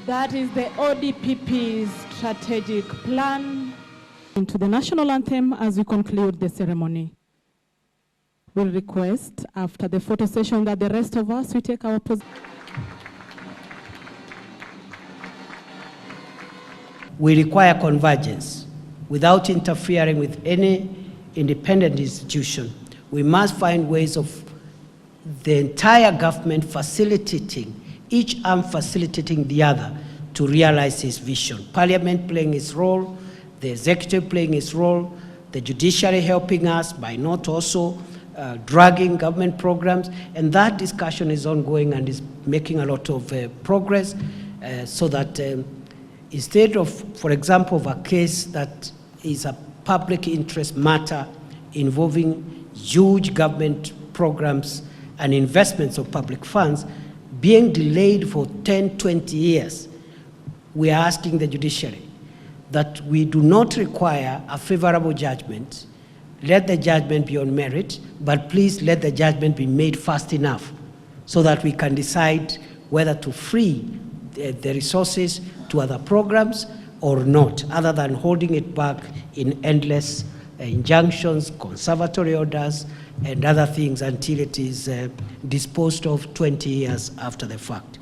That is the ODPP's strategic plan. Into the national anthem as we conclude the ceremony. We'll request after the photo session that the rest of us, we take our position. We require convergence without interfering with any independent institution. We must find ways of the entire government facilitating, each arm facilitating the other to realize its vision. Parliament playing its role, the executive playing its role, the judiciary helping us by not also dragging government programs, and that discussion is ongoing and is making a lot of progress so that instead of, for example, of a case that is a public interest matter involving huge government programs and investments of public funds being delayed for 10, 20 years, we are asking the judiciary that we do not require a favorable judgment. Let the judgment be on merit, but please let the judgment be made fast enough so that we can decide whether to free the resources to other programs or not, other than holding it back in endless injunctions, conservatory orders, and other things until it is disposed of 20 years after the fact.